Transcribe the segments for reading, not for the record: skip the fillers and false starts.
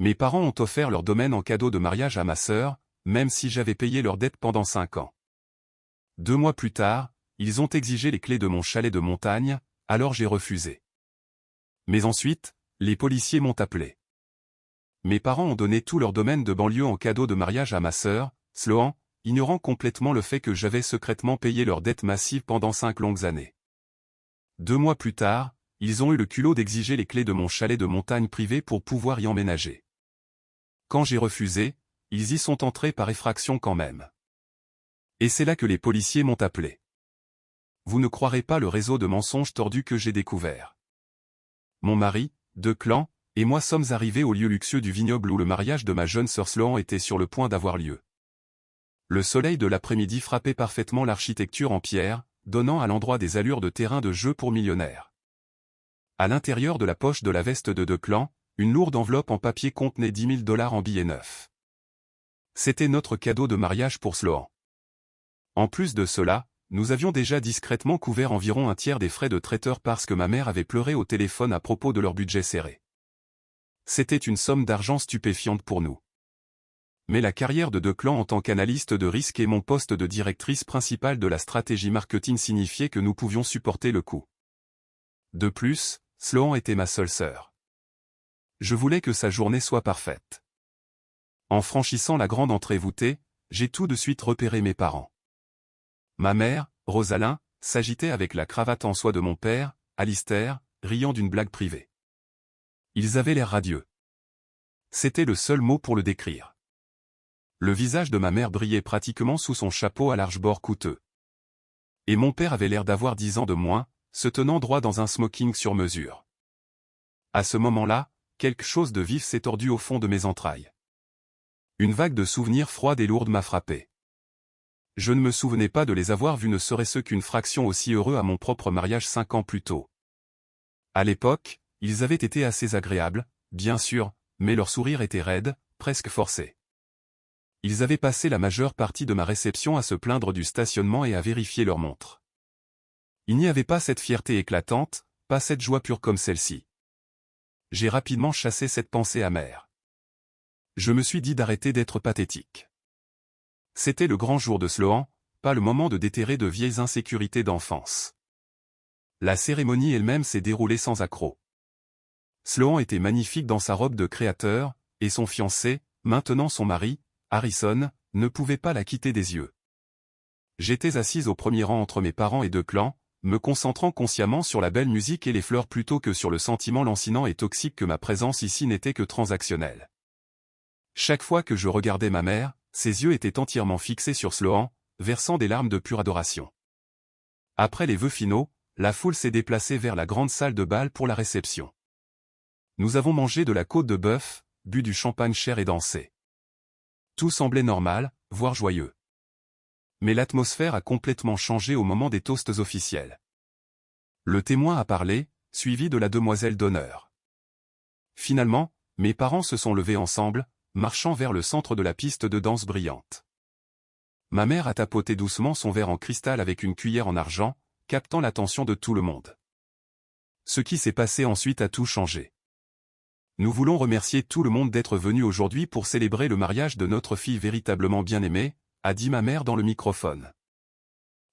Mes parents ont offert leur domaine en cadeau de mariage à ma sœur, même si j'avais payé leur dette pendant 5 ans. 2 mois plus tard, ils ont exigé les clés de mon chalet de montagne, alors j'ai refusé. Mais ensuite, les policiers m'ont appelé. Mes parents ont donné tout leur domaine de banlieue en cadeau de mariage à ma sœur, Sloan, ignorant complètement le fait que j'avais secrètement payé leur dette massive pendant 5 longues années. 2 mois plus tard, ils ont eu le culot d'exiger les clés de mon chalet de montagne privé pour pouvoir y emménager. Quand j'ai refusé, ils y sont entrés par effraction quand même. Et c'est là que les policiers m'ont appelé. Vous ne croirez pas le réseau de mensonges tordus que j'ai découvert. Mon mari, Declan, et moi sommes arrivés au lieu luxueux du vignoble où le mariage de ma jeune sœur Sloan était sur le point d'avoir lieu. Le soleil de l'après-midi frappait parfaitement l'architecture en pierre, donnant à l'endroit des allures de terrain de jeu pour millionnaires. À l'intérieur de la poche de la veste de Declan, une lourde enveloppe en papier contenait 10 000 $ en billets neufs. C'était notre cadeau de mariage pour Sloan. En plus de cela, nous avions déjà discrètement couvert environ un tiers des frais de traiteur parce que ma mère avait pleuré au téléphone à propos de leur budget serré. C'était une somme d'argent stupéfiante pour nous. Mais la carrière de Declan en tant qu'analyste de risque et mon poste de directrice principale de la stratégie marketing signifiaient que nous pouvions supporter le coup. De plus, Sloan était ma seule sœur. Je voulais que sa journée soit parfaite. En franchissant la grande entrée voûtée, j'ai tout de suite repéré mes parents. Ma mère, Rosalind, s'agitait avec la cravate en soie de mon père, Alistair, riant d'une blague privée. Ils avaient l'air radieux. C'était le seul mot pour le décrire. Le visage de ma mère brillait pratiquement sous son chapeau à large bord coûteux. Et mon père avait l'air d'avoir 10 ans de moins, se tenant droit dans un smoking sur mesure. À ce moment-là, quelque chose de vif s'est tordu au fond de mes entrailles. Une vague de souvenirs froides et lourdes m'a frappé. Je ne me souvenais pas de les avoir vus, ne serait-ce qu'une fraction aussi heureux à mon propre mariage 5 ans plus tôt. À l'époque, ils avaient été assez agréables, bien sûr, mais leur sourire était raide, presque forcé. Ils avaient passé la majeure partie de ma réception à se plaindre du stationnement et à vérifier leur montre. Il n'y avait pas cette fierté éclatante, pas cette joie pure comme celle-ci. J'ai rapidement chassé cette pensée amère. Je me suis dit d'arrêter d'être pathétique. C'était le grand jour de Sloan, pas le moment de déterrer de vieilles insécurités d'enfance. La cérémonie elle-même s'est déroulée sans accroc. Sloan était magnifique dans sa robe de créateur, et son fiancé, maintenant son mari, Harrison, ne pouvait pas la quitter des yeux. J'étais assise au premier rang entre mes parents et Declan, me concentrant consciemment sur la belle musique et les fleurs plutôt que sur le sentiment lancinant et toxique que ma présence ici n'était que transactionnelle. Chaque fois que je regardais ma mère, ses yeux étaient entièrement fixés sur Sloan, versant des larmes de pure adoration. Après les vœux finaux, la foule s'est déplacée vers la grande salle de bal pour la réception. Nous avons mangé de la côte de bœuf, bu du champagne cher et dansé. Tout semblait normal, voire joyeux. Mais l'atmosphère a complètement changé au moment des toasts officiels. Le témoin a parlé, suivi de la demoiselle d'honneur. Finalement, mes parents se sont levés ensemble, marchant vers le centre de la piste de danse brillante. Ma mère a tapoté doucement son verre en cristal avec une cuillère en argent, captant l'attention de tout le monde. Ce qui s'est passé ensuite a tout changé. Nous voulons remercier tout le monde d'être venu aujourd'hui pour célébrer le mariage de notre fille véritablement bien-aimée, a dit ma mère dans le microphone.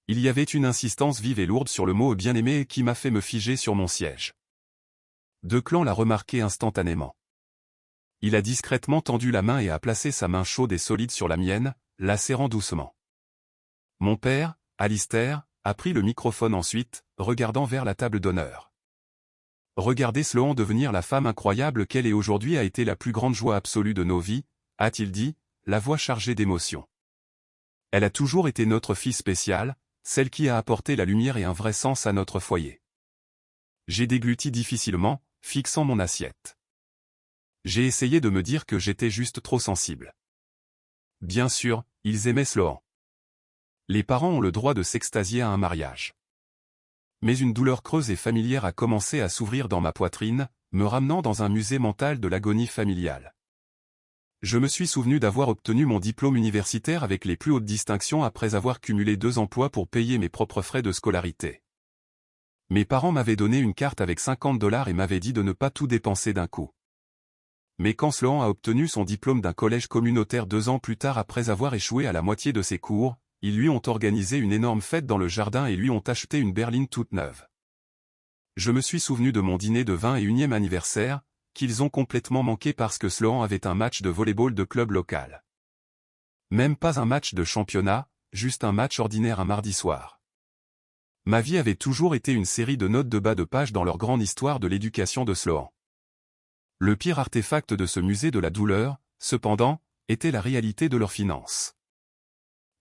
Il y avait une insistance vive et lourde sur le mot bien-aimé qui m'a fait me figer sur mon siège. Declan l'a remarqué instantanément. Il a discrètement tendu la main et a placé sa main chaude et solide sur la mienne, la serrant doucement. Mon père, Alistair, a pris le microphone ensuite, regardant vers la table d'honneur. Regardez Sloan devenir la femme incroyable qu'elle est aujourd'hui a été la plus grande joie absolue de nos vies, a-t-il dit, la voix chargée d'émotion. Elle a toujours été notre fille spéciale, celle qui a apporté la lumière et un vrai sens à notre foyer. J'ai dégluti difficilement, fixant mon assiette. J'ai essayé de me dire que j'étais juste trop sensible. Bien sûr, ils aimaient Sloan. Les parents ont le droit de s'extasier à un mariage. Mais une douleur creuse et familière a commencé à s'ouvrir dans ma poitrine, me ramenant dans un musée mental de l'agonie familiale. Je me suis souvenu d'avoir obtenu mon diplôme universitaire avec les plus hautes distinctions après avoir cumulé 2 emplois pour payer mes propres frais de scolarité. Mes parents m'avaient donné une carte avec $50 et m'avaient dit de ne pas tout dépenser d'un coup. Mais quand Sloan a obtenu son diplôme d'un collège communautaire 2 ans plus tard après avoir échoué à la moitié de ses cours, ils lui ont organisé une énorme fête dans le jardin et lui ont acheté une berline toute neuve. Je me suis souvenu de mon dîner de 21e anniversaire, qu'ils ont complètement manqué parce que Sloan avait un match de volleyball de club local. Même pas un match de championnat, juste un match ordinaire un mardi soir. Ma vie avait toujours été une série de notes de bas de page dans leur grande histoire de l'éducation de Sloan. Le pire artefact de ce musée de la douleur, cependant, était la réalité de leurs finances.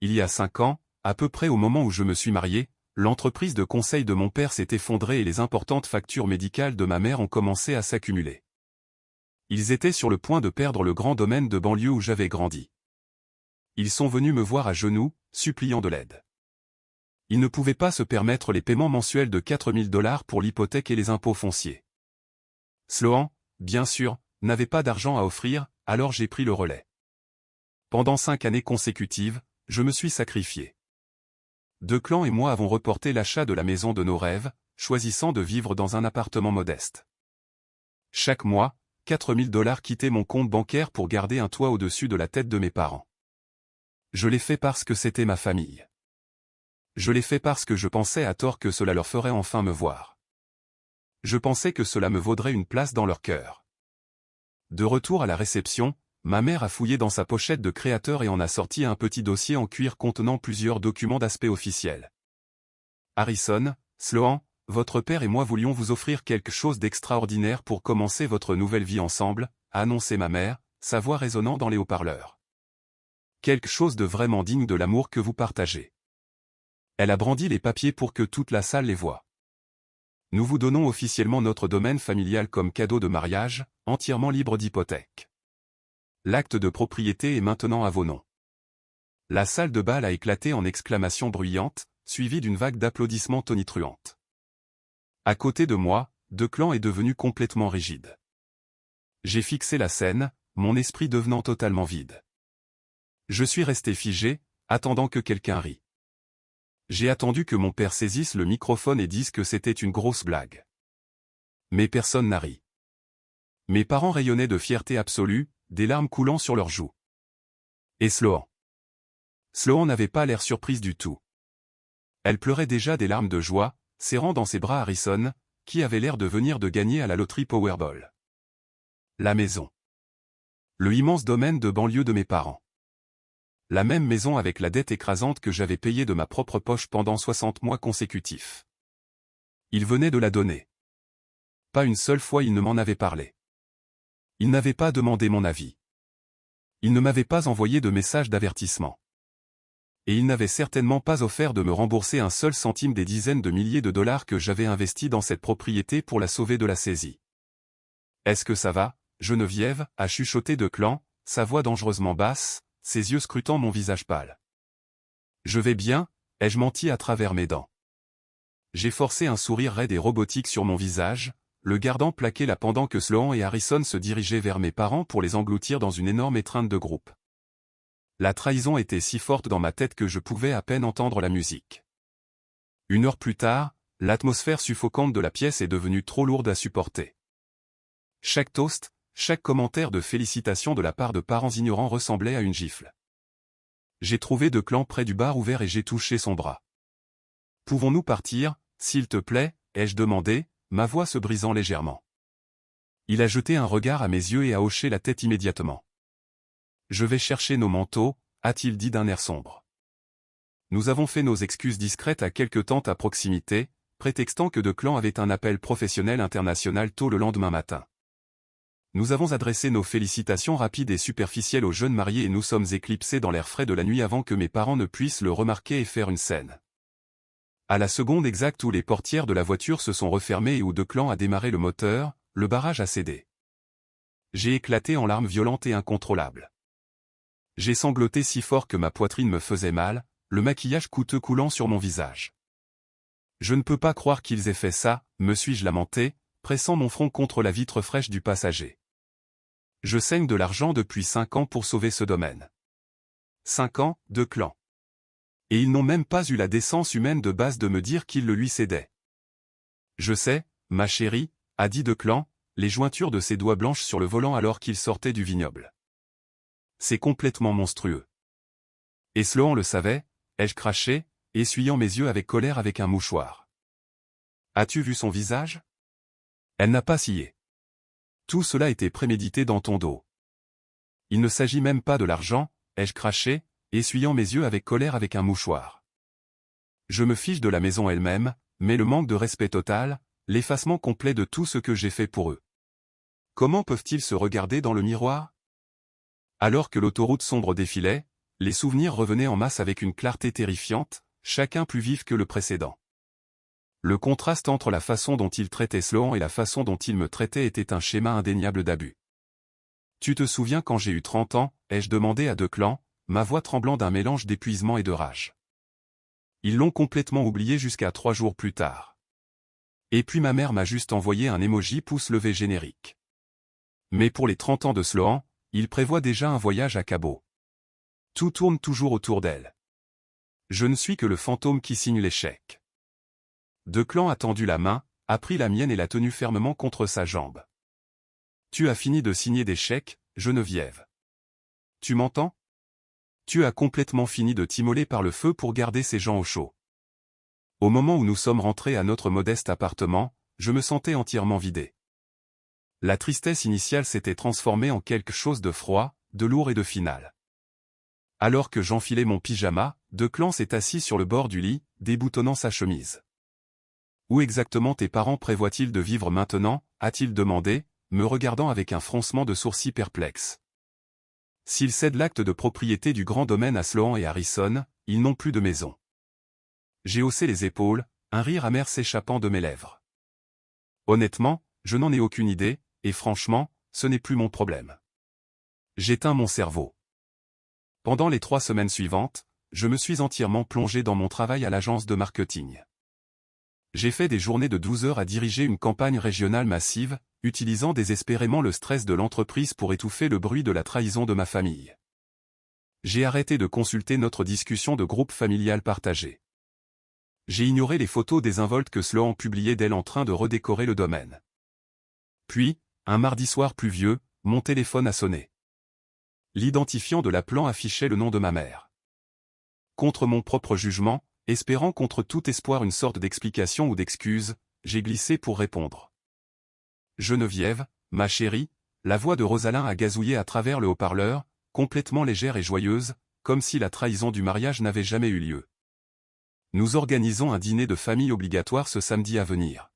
Il y a 5 ans, à peu près au moment où je me suis marié, l'entreprise de conseil de mon père s'est effondrée et les importantes factures médicales de ma mère ont commencé à s'accumuler. Ils étaient sur le point de perdre le grand domaine de banlieue où j'avais grandi. Ils sont venus me voir à genoux, suppliant de l'aide. Ils ne pouvaient pas se permettre les paiements mensuels de 4 000 $ pour l'hypothèque et les impôts fonciers. Sloan, bien sûr, n'avait pas d'argent à offrir, alors j'ai pris le relais. Pendant 5 années consécutives, je me suis sacrifié. Declan et moi avons reporté l'achat de la maison de nos rêves, choisissant de vivre dans un appartement modeste. Chaque mois, 4 000 $ quittaient mon compte bancaire pour garder un toit au-dessus de la tête de mes parents. Je l'ai fait parce que c'était ma famille. Je l'ai fait parce que je pensais à tort que cela leur ferait enfin me voir. Je pensais que cela me vaudrait une place dans leur cœur. De retour à la réception, ma mère a fouillé dans sa pochette de créateur et en a sorti un petit dossier en cuir contenant plusieurs documents d'aspect officiel. Harrison, Sloan, votre père et moi voulions vous offrir quelque chose d'extraordinaire pour commencer votre nouvelle vie ensemble, a annoncé ma mère, sa voix résonnant dans les haut-parleurs. Quelque chose de vraiment digne de l'amour que vous partagez. Elle a brandi les papiers pour que toute la salle les voie. Nous vous donnons officiellement notre domaine familial comme cadeau de mariage, entièrement libre d'hypothèque. L'acte de propriété est maintenant à vos noms. La salle de bal a éclaté en exclamations bruyantes, suivies d'une vague d'applaudissements tonitruantes. À côté de moi, Declan est devenu complètement rigide. J'ai fixé la scène, mon esprit devenant totalement vide. Je suis resté figé, attendant que quelqu'un rie. J'ai attendu que mon père saisisse le microphone et dise que c'était une grosse blague. Mais personne n'a ri. Mes parents rayonnaient de fierté absolue, des larmes coulant sur leurs joues. Et Sloan. Sloan n'avait pas l'air surprise du tout. Elle pleurait déjà des larmes de joie, serrant dans ses bras Harrison, qui avait l'air de venir de gagner à la loterie Powerball. La maison. Le immense domaine de banlieue de mes parents. La même maison avec la dette écrasante que j'avais payée de ma propre poche pendant 60 mois consécutifs. Il venait de la donner. Pas une seule fois il ne m'en avait parlé. Il n'avait pas demandé mon avis. Il ne m'avait pas envoyé de message d'avertissement. Et il n'avait certainement pas offert de me rembourser un seul centime des dizaines de milliers de dollars que j'avais investis dans cette propriété pour la sauver de la saisie. Est-ce que ça va, Geneviève, a chuchoté Declan, sa voix dangereusement basse, ses yeux scrutant mon visage pâle. Je vais bien, ai-je menti à travers mes dents. J'ai forcé un sourire raide et robotique sur mon visage, le gardant plaqué là pendant que Sloan et Harrison se dirigeaient vers mes parents pour les engloutir dans une énorme étreinte de groupe. La trahison était si forte dans ma tête que je pouvais à peine entendre la musique. 1 heure plus tard, l'atmosphère suffocante de la pièce est devenue trop lourde à supporter. Chaque toast, chaque commentaire de félicitations de la part de parents ignorants ressemblait à une gifle. J'ai trouvé Declan près du bar ouvert et j'ai touché son bras. « Pouvons-nous partir, s'il te plaît ?» ai-je demandé, ma voix se brisant légèrement. Il a jeté un regard à mes yeux et a hoché la tête immédiatement. « Je vais chercher nos manteaux », a-t-il dit d'un air sombre. Nous avons fait nos excuses discrètes à quelques tantes à proximité, prétextant que Declan avait un appel professionnel international tôt le lendemain matin. Nous avons adressé nos félicitations rapides et superficielles aux jeunes mariés et nous sommes éclipsés dans l'air frais de la nuit avant que mes parents ne puissent le remarquer et faire une scène. À la seconde exacte où les portières de la voiture se sont refermées et où Declan a démarré le moteur, le barrage a cédé. J'ai éclaté en larmes violentes et incontrôlables. J'ai sangloté si fort que ma poitrine me faisait mal, le maquillage coûteux coulant sur mon visage. Je ne peux pas croire qu'ils aient fait ça, me suis-je lamenté, pressant mon front contre la vitre fraîche du passager. Je saigne de l'argent depuis 5 ans pour sauver ce domaine. 5 ans, Declan. Et ils n'ont même pas eu la décence humaine de base de me dire qu'ils le lui cédaient. Je sais, ma chérie, a dit Declan, les jointures de ses doigts blanches sur le volant alors qu'il sortait du vignoble. C'est complètement monstrueux. Et Sloan le savait, ai-je craché, essuyant mes yeux avec colère avec un mouchoir. As-tu vu son visage? Elle n'a pas scié. Tout cela était prémédité dans ton dos. Il ne s'agit même pas de l'argent, ai-je craché, essuyant mes yeux avec colère avec un mouchoir. Je me fiche de la maison elle-même, mais le manque de respect total, l'effacement complet de tout ce que j'ai fait pour eux. Comment peuvent-ils se regarder dans le miroir? Alors que l'autoroute sombre défilait, les souvenirs revenaient en masse avec une clarté terrifiante, chacun plus vif que le précédent. Le contraste entre la façon dont il traitait Sloan et la façon dont il me traitait était un schéma indéniable d'abus. Tu te souviens quand j'ai eu 30 ans, ai-je demandé à Declan, ma voix tremblant d'un mélange d'épuisement et de rage. Ils l'ont complètement oublié jusqu'à 3 jours plus tard. Et puis ma mère m'a juste envoyé un emoji pouce levé générique. Mais pour les 30 ans de Sloan, il prévoit déjà un voyage à Cabo. Tout tourne toujours autour d'elle. Je ne suis que le fantôme qui signe les chèques. Declan a tendu la main, a pris la mienne et l'a tenue fermement contre sa jambe. Tu as fini de signer des chèques, Geneviève. Tu m'entends? Tu as complètement fini de t'immoler par le feu pour garder ces gens au chaud. Au moment où nous sommes rentrés à notre modeste appartement, je me sentais entièrement vidé. La tristesse initiale s'était transformée en quelque chose de froid, de lourd et de final. Alors que j'enfilais mon pyjama, Declan s'est assis sur le bord du lit, déboutonnant sa chemise. Où exactement tes parents prévoient-ils de vivre maintenant, a-t-il demandé, me regardant avec un froncement de sourcils perplexe. S'ils cèdent l'acte de propriété du grand domaine à Sloan et Harrison, ils n'ont plus de maison. J'ai haussé les épaules, un rire amer s'échappant de mes lèvres. Honnêtement, je n'en ai aucune idée, et franchement, ce n'est plus mon problème. J'éteins mon cerveau. Pendant les 3 semaines suivantes, je me suis entièrement plongé dans mon travail à l'agence de marketing. J'ai fait des journées de 12 heures à diriger une campagne régionale massive, utilisant désespérément le stress de l'entreprise pour étouffer le bruit de la trahison de ma famille. J'ai arrêté de consulter notre discussion de groupe familial partagé. J'ai ignoré les photos désinvoltes que Sloan publiait d'elle en train de redécorer le domaine. Puis, un mardi soir pluvieux, mon téléphone a sonné. L'identifiant de l'appelant affichait le nom de ma mère. Contre mon propre jugement, espérant contre tout espoir une sorte d'explication ou d'excuse, j'ai glissé pour répondre. Geneviève, ma chérie, la voix de Rosalyn a gazouillé à travers le haut-parleur, complètement légère et joyeuse, comme si la trahison du mariage n'avait jamais eu lieu. Nous organisons un dîner de famille obligatoire ce samedi à venir.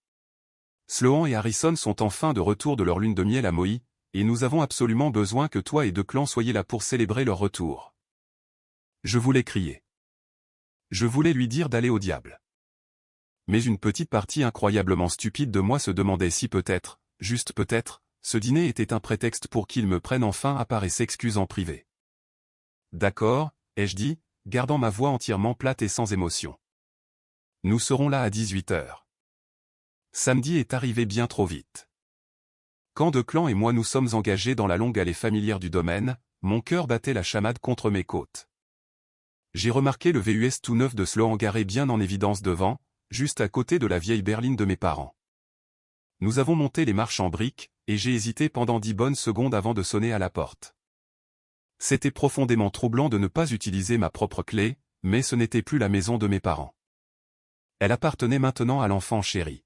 Sloan et Harrison sont enfin de retour de leur lune de miel à Maui, et nous avons absolument besoin que toi et Declan soyez là pour célébrer leur retour. Je voulais crier. Je voulais lui dire d'aller au diable. Mais une petite partie incroyablement stupide de moi se demandait si peut-être, juste peut-être, ce dîner était un prétexte pour qu'il me prenne enfin à part et s'excuse en privé. D'accord, ai-je dit, gardant ma voix entièrement plate et sans émotion. Nous serons là à 18h. Samedi est arrivé bien trop vite. Quand Declan et moi nous sommes engagés dans la longue allée familière du domaine, mon cœur battait la chamade contre mes côtes. J'ai remarqué le VUS tout neuf de Sloan garé bien en évidence devant, juste à côté de la vieille berline de mes parents. Nous avons monté les marches en briques, et j'ai hésité pendant 10 bonnes secondes avant de sonner à la porte. C'était profondément troublant de ne pas utiliser ma propre clé, mais ce n'était plus la maison de mes parents. Elle appartenait maintenant à l'enfant chéri.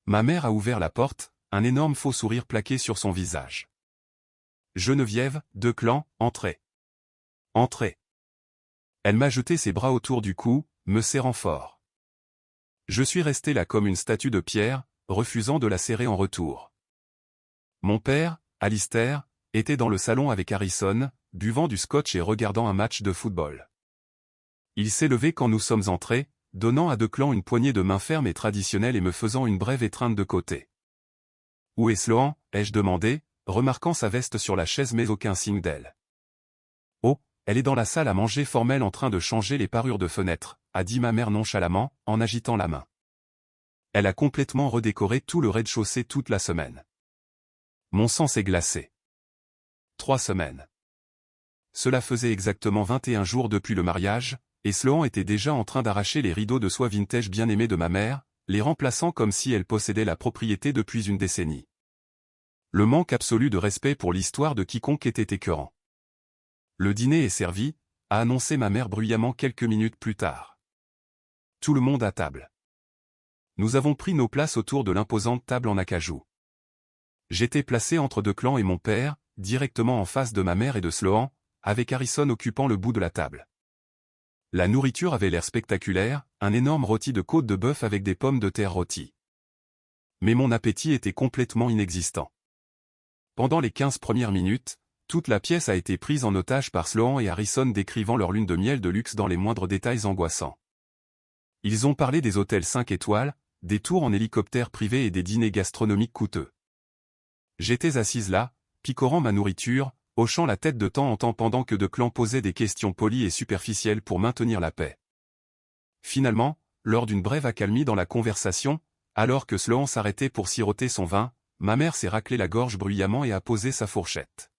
Ma mère a ouvert la porte, un énorme faux sourire plaqué sur son visage. Geneviève, Declan, entrez. Entrez. Elle m'a jeté ses bras autour du cou, me serrant fort. Je suis resté là comme une statue de pierre, refusant de la serrer en retour. Mon père, Alistair, était dans le salon avec Harrison, buvant du scotch et regardant un match de football. Il s'est levé quand nous sommes entrés, donnant à Declan une poignée de main ferme et traditionnelle et me faisant une brève étreinte de côté. « Où est Sloan ?» ai-je demandé, remarquant sa veste sur la chaise mais aucun signe d'elle. « Oh, elle est dans la salle à manger formelle en train de changer les parures de fenêtre », a dit ma mère nonchalamment, en agitant la main. Elle a complètement redécoré tout le rez-de-chaussée toute la semaine. Mon sang s'est glacé. 3 semaines. Cela faisait exactement 21 jours depuis le mariage, et Sloan était déjà en train d'arracher les rideaux de soie vintage bien-aimés de ma mère, les remplaçant comme si elle possédait la propriété depuis une décennie. Le manque absolu de respect pour l'histoire de quiconque était écœurant. Le dîner est servi, a annoncé ma mère bruyamment quelques minutes plus tard. Tout le monde à table. Nous avons pris nos places autour de l'imposante table en acajou. J'étais placé entre deux clans et mon père, directement en face de ma mère et de Sloan, avec Harrison occupant le bout de la table. La nourriture avait l'air spectaculaire, un énorme rôti de côte de bœuf avec des pommes de terre rôties. Mais mon appétit était complètement inexistant. Pendant les 15 premières minutes, toute la pièce a été prise en otage par Sloan et Harrison décrivant leur lune de miel de luxe dans les moindres détails angoissants. Ils ont parlé des hôtels 5 étoiles, des tours en hélicoptère privé et des dîners gastronomiques coûteux. J'étais assise là, picorant ma nourriture, hochant la tête de temps en temps pendant que deux clans posaient des questions polies et superficielles pour maintenir la paix. Finalement, lors d'une brève accalmie dans la conversation, alors que Sloan s'arrêtait pour siroter son vin, ma mère s'est raclé la gorge bruyamment et a posé sa fourchette.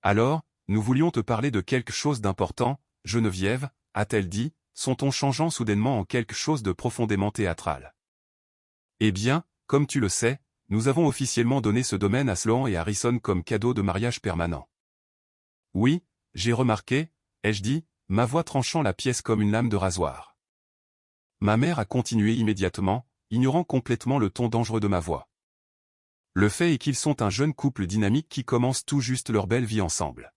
Alors, nous voulions te parler de quelque chose d'important, Geneviève, a-t-elle dit, son ton changeant soudainement en quelque chose de profondément théâtral. Eh bien, comme tu le sais, nous avons officiellement donné ce domaine à Sloan et Harrison comme cadeau de mariage permanent. Oui, j'ai remarqué, ai-je dit, ma voix tranchant la pièce comme une lame de rasoir. Ma mère a continué immédiatement, ignorant complètement le ton dangereux de ma voix. Le fait est qu'ils sont un jeune couple dynamique qui commence tout juste leur belle vie ensemble.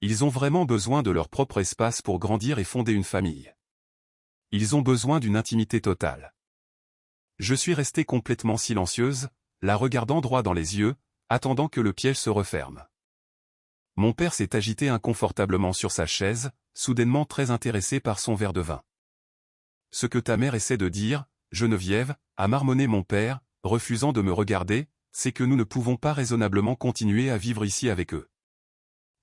Ils ont vraiment besoin de leur propre espace pour grandir et fonder une famille. Ils ont besoin d'une intimité totale. Je suis restée complètement silencieuse, la regardant droit dans les yeux, attendant que le piège se referme. Mon père s'est agité inconfortablement sur sa chaise, soudainement très intéressé par son verre de vin. Ce que ta mère essaie de dire, Geneviève, a marmonné mon père, refusant de me regarder, c'est que nous ne pouvons pas raisonnablement continuer à vivre ici avec eux.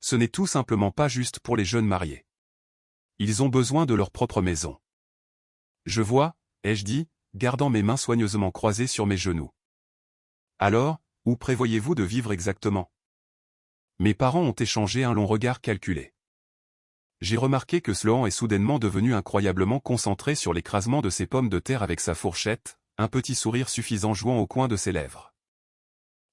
Ce n'est tout simplement pas juste pour les jeunes mariés. Ils ont besoin de leur propre maison. Je vois, ai-je dit, gardant mes mains soigneusement croisées sur mes genoux. Alors, où prévoyez-vous de vivre exactement? Mes parents ont échangé un long regard calculé. J'ai remarqué que Sloan est soudainement devenu incroyablement concentré sur l'écrasement de ses pommes de terre avec sa fourchette, un petit sourire suffisant jouant au coin de ses lèvres.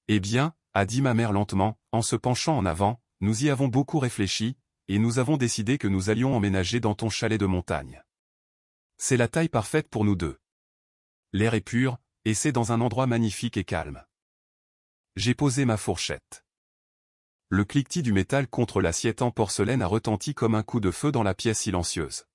Eh bien, a dit ma mère lentement, en se penchant en avant, nous y avons beaucoup réfléchi, et nous avons décidé que nous allions emménager dans ton chalet de montagne. C'est la taille parfaite pour nous deux. L'air est pur, et c'est dans un endroit magnifique et calme. J'ai posé ma fourchette. Le cliquetis du métal contre l'assiette en porcelaine a retenti comme un coup de feu dans la pièce silencieuse.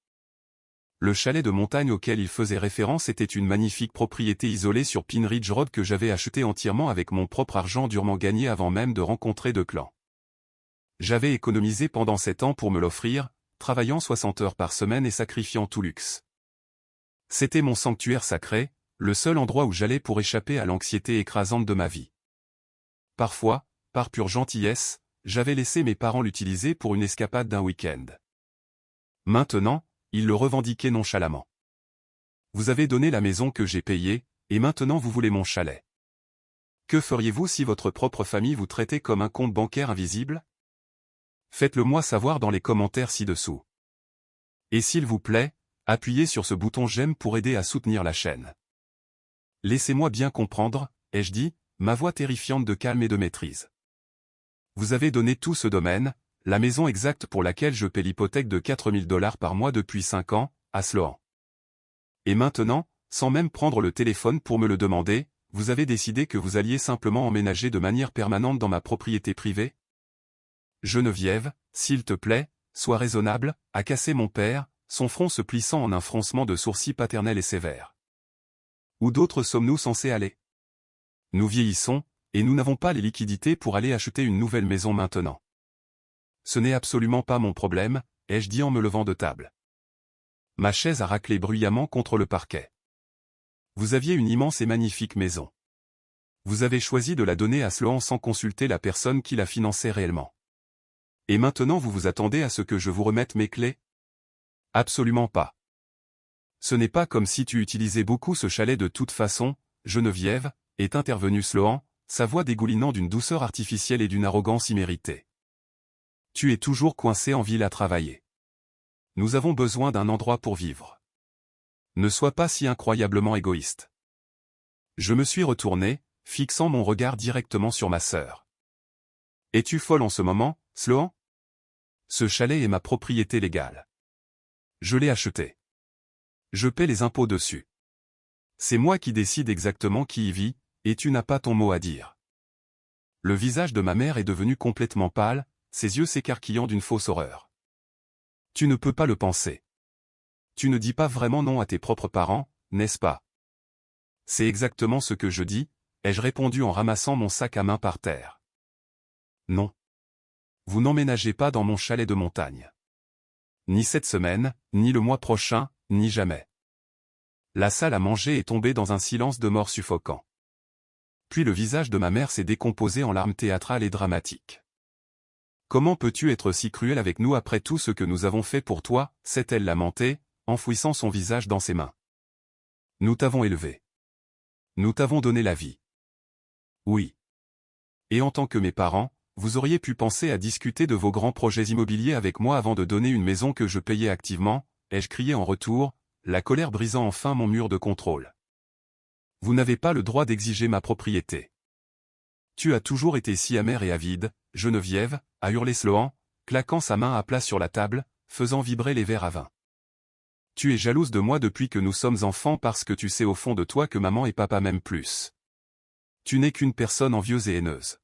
Le chalet de montagne auquel il faisait référence était une magnifique propriété isolée sur Pine Ridge Road que j'avais achetée entièrement avec mon propre argent durement gagné avant même de rencontrer deux clans. J'avais économisé pendant 7 ans pour me l'offrir, travaillant 60 heures par semaine et sacrifiant tout luxe. C'était mon sanctuaire sacré, le seul endroit où j'allais pour échapper à l'anxiété écrasante de ma vie. Parfois, par pure gentillesse, j'avais laissé mes parents l'utiliser pour une escapade d'un week-end. Maintenant, ils le revendiquaient nonchalamment. Vous avez donné la maison que j'ai payée, et maintenant vous voulez mon chalet. Que feriez-vous si votre propre famille vous traitait comme un compte bancaire invisible? Faites-le moi savoir dans les commentaires ci-dessous. Et s'il vous plaît, appuyez sur ce bouton j'aime pour aider à soutenir la chaîne. Laissez-moi bien comprendre, ai-je dit, ma voix terrifiante de calme et de maîtrise. Vous avez donné tout ce domaine, la maison exacte pour laquelle je paie l'hypothèque de 4 000 $ par mois depuis 5 ans, à Sloan. Et maintenant, sans même prendre le téléphone pour me le demander, vous avez décidé que vous alliez simplement emménager de manière permanente dans ma propriété privée? Geneviève, s'il te plaît, sois raisonnable, a cassé mon père, son front se plissant en un froncement de sourcils paternel et sévère. Où d'autres sommes-nous censés aller? Nous vieillissons, et nous n'avons pas les liquidités pour aller acheter une nouvelle maison maintenant. Ce n'est absolument pas mon problème, ai-je dit en me levant de table. Ma chaise a raclé bruyamment contre le parquet. Vous aviez une immense et magnifique maison. Vous avez choisi de la donner à Sloan sans consulter la personne qui la finançait réellement. Et maintenant vous vous attendez à ce que je vous remette mes clés? Absolument pas. Ce n'est pas comme si tu utilisais beaucoup ce chalet de toute façon, Geneviève, est intervenu Sloan, sa voix dégoulinant d'une douceur artificielle et d'une arrogance imméritée. Tu es toujours coincé en ville à travailler. Nous avons besoin d'un endroit pour vivre. Ne sois pas si incroyablement égoïste. Je me suis retourné, fixant mon regard directement sur ma sœur. « Es-tu folle en ce moment, Sloan? Ce chalet est ma propriété légale. Je l'ai acheté. Je paie les impôts dessus. C'est moi qui décide exactement qui y vit, et tu n'as pas ton mot à dire. » Le visage de ma mère est devenu complètement pâle, ses yeux s'écarquillant d'une fausse horreur. « Tu ne peux pas le penser. Tu ne dis pas vraiment non à tes propres parents, n'est-ce pas? » « C'est exactement ce que je dis, » ai-je répondu en ramassant mon sac à main par terre. « Non. Vous n'emménagez pas dans mon chalet de montagne. Ni cette semaine, ni le mois prochain, ni jamais. » La salle à manger est tombée dans un silence de mort suffocant. Puis le visage de ma mère s'est décomposé en larmes théâtrales et dramatiques. « Comment peux-tu être si cruel avec nous après tout ce que nous avons fait pour toi ?» s'est-elle lamentée, enfouissant son visage dans ses mains. « Nous t'avons élevé. Nous t'avons donné la vie. Oui. Et en tant que mes parents, vous auriez pu penser à discuter de vos grands projets immobiliers avec moi avant de donner une maison que je payais activement, » ai-je crié en retour, la colère brisant enfin mon mur de contrôle. « Vous n'avez pas le droit d'exiger ma propriété. Tu as toujours été si amère et avide, Geneviève, » a hurlé Sloan, claquant sa main à plat sur la table, faisant vibrer les verres à vin. « Tu es jalouse de moi depuis que nous sommes enfants parce que tu sais au fond de toi que maman et papa m'aiment plus. Tu n'es qu'une personne envieuse et haineuse. »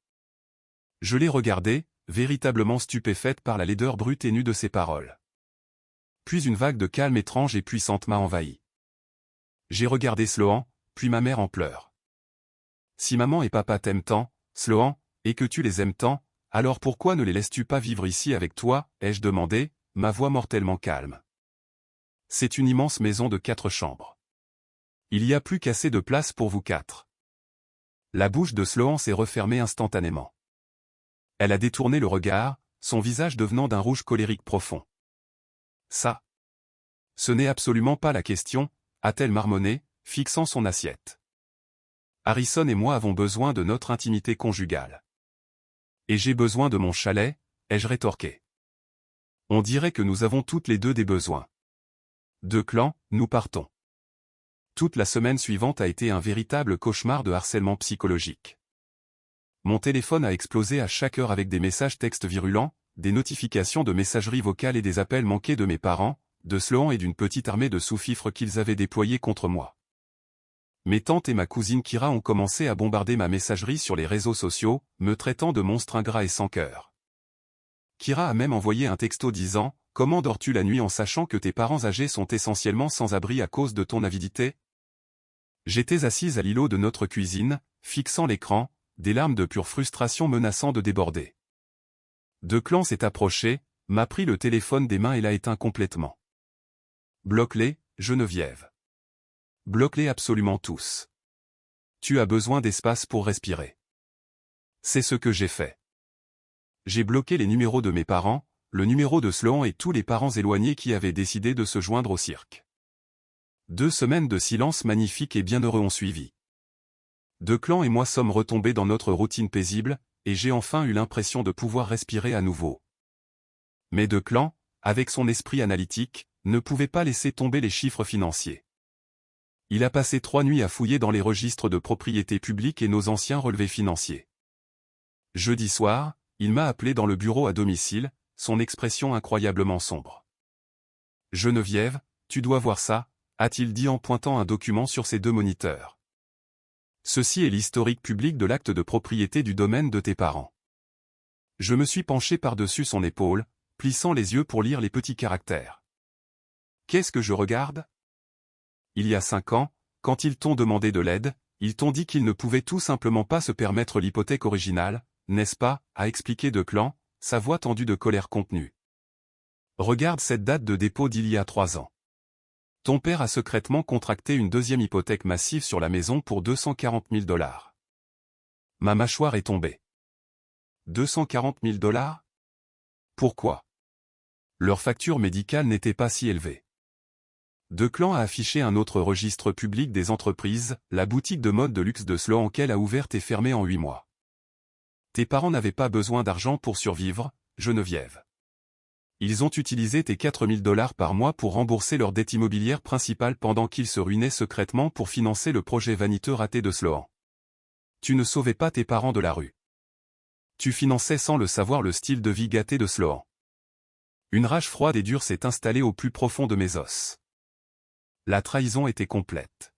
Je l'ai regardée, véritablement stupéfaite par la laideur brute et nue de ses paroles. Puis une vague de calme étrange et puissante m'a envahi. J'ai regardé Sloan, puis ma mère en pleurs. « Si maman et papa t'aiment tant, Sloan, et que tu les aimes tant, alors pourquoi ne les laisses-tu pas vivre ici avec toi ?» ai-je demandé, ma voix mortellement calme. C'est une immense maison de 4 chambres. Il y a plus qu'assez de place pour vous 4. La bouche de Sloan s'est refermée instantanément. Elle a détourné le regard, son visage devenant d'un rouge colérique profond. « Ça. Ce n'est absolument pas la question, » a-t-elle marmonné, fixant son assiette. « Harrison et moi avons besoin de notre intimité conjugale. Et j'ai besoin de mon chalet, » ai-je rétorqué. On dirait que nous avons toutes les deux des besoins. De Clan, nous partons. Toute la semaine suivante a été un véritable cauchemar de harcèlement psychologique. Mon téléphone a explosé à chaque heure avec des messages textes virulents, des notifications de messagerie vocale et des appels manqués de mes parents, de Sloan et d'une petite armée de sous-fifres qu'ils avaient déployés contre moi. Mes tantes et ma cousine Kira ont commencé à bombarder ma messagerie sur les réseaux sociaux, me traitant de monstre ingrat et sans cœur. Kira a même envoyé un texto disant « Comment dors-tu la nuit en sachant que tes parents âgés sont essentiellement sans abri à cause de ton avidité ?» J'étais assise à l'îlot de notre cuisine, fixant l'écran, des larmes de pure frustration menaçant de déborder. De Clan s'est approché, m'a pris le téléphone des mains et l'a éteint complètement. « Bloque-les, Geneviève. Bloque-les absolument tous. Tu as besoin d'espace pour respirer. » C'est ce que j'ai fait. J'ai bloqué les numéros de mes parents, le numéro de Sloan et tous les parents éloignés qui avaient décidé de se joindre au cirque. 2 semaines de silence magnifique et bienheureux ont suivi. De Clan et moi sommes retombés dans notre routine paisible, et j'ai enfin eu l'impression de pouvoir respirer à nouveau. Mais De Clan, avec son esprit analytique, ne pouvait pas laisser tomber les chiffres financiers. Il a passé 3 nuits à fouiller dans les registres de propriété publique et nos anciens relevés financiers. Jeudi soir, il m'a appelé dans le bureau à domicile, son expression incroyablement sombre. « Geneviève, tu dois voir ça », a-t-il dit en pointant un document sur ses 2 moniteurs. « Ceci est l'historique public de l'acte de propriété du domaine de tes parents. » Je me suis penché par-dessus son épaule, plissant les yeux pour lire les petits caractères. Qu'est-ce que je regarde? Il y a 5 ans, quand ils t'ont demandé de l'aide, ils t'ont dit qu'ils ne pouvaient tout simplement pas se permettre l'hypothèque originale, n'est-ce pas, a expliqué De Clan, sa voix tendue de colère contenue. Regarde cette date de dépôt d'il y a 3 ans. Ton père a secrètement contracté une 2e hypothèque massive sur la maison pour 240 000 $. Ma mâchoire est tombée. 240 000 $? Pourquoi? Leur facture médicale n'était pas si élevée. De Clan a affiché un autre registre public des entreprises, la boutique de mode de luxe de Sloan qu'elle a ouverte et fermée en 8 mois. Tes parents n'avaient pas besoin d'argent pour survivre, Geneviève. Ils ont utilisé tes 4 000 $ par mois pour rembourser leur dette immobilière principale pendant qu'ils se ruinaient secrètement pour financer le projet vaniteux raté de Sloan. Tu ne sauvais pas tes parents de la rue. Tu finançais sans le savoir le style de vie gâté de Sloan. Une rage froide et dure s'est installée au plus profond de mes os. La trahison était complète.